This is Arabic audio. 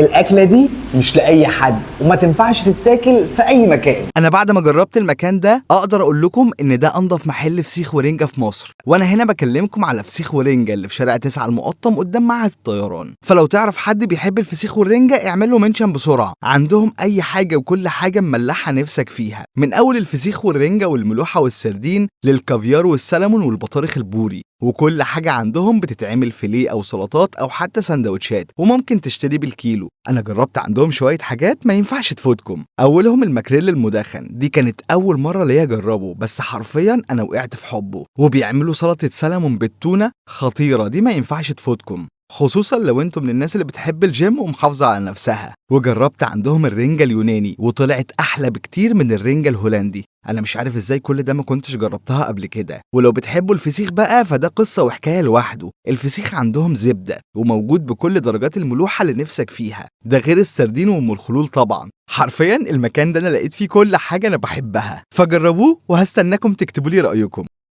الاكله دي مش لاي حد وما تنفعش تتاكل في اي مكان. انا بعد ما جربت المكان ده اقدر اقول لكم ان ده انضف محل فسيخ ورنجة في مصر، وانا هنا بكلمكم على فسيخ ورنجة اللي في شارع 9 المقطم قدام معهد الطيران. فلو تعرف حد بيحب الفسيخ والرنجة اعمل له منشن بسرعه، عندهم اي حاجه وكل حاجه مملحه نفسك فيها، من اول الفسيخ والرنجة والملوحه والسردين للكافيار والسلمون والبطارخ البوري، وكل حاجة عندهم بتتعمل فيليه أو سلطات أو حتى سندوتشات، وممكن تشتري بالكيلو. أنا جربت عندهم شوية حاجات ما ينفعش تفوتكم. أولهم الماكريل المدخن، دي كانت أول مرة ليا أجربه، بس حرفيا أنا وقعت في حبه. وبيعملوا سلطة سلمون بالتونة خطيرة، دي ما ينفعش تفوتكم، خصوصا لو انتم من الناس اللي بتحب الجيم ومحافظة على نفسها. وجربت عندهم الرنجة اليوناني وطلعت أحلى بكتير من الرنجة الهولندي. أنا مش عارف إزاي كل ده ما كنتش جربتها قبل كده. ولو بتحبوا الفسيخ بقى فده قصة وحكاية لوحده. الفسيخ عندهم زبدة وموجود بكل درجات الملوحة اللي نفسك فيها، ده غير السردين وأم الخلول طبعا. حرفيا المكان ده أنا لقيت فيه كل حاجة أنا بحبها، فجربوه وهستناكم تكتبوا لي رأيكم.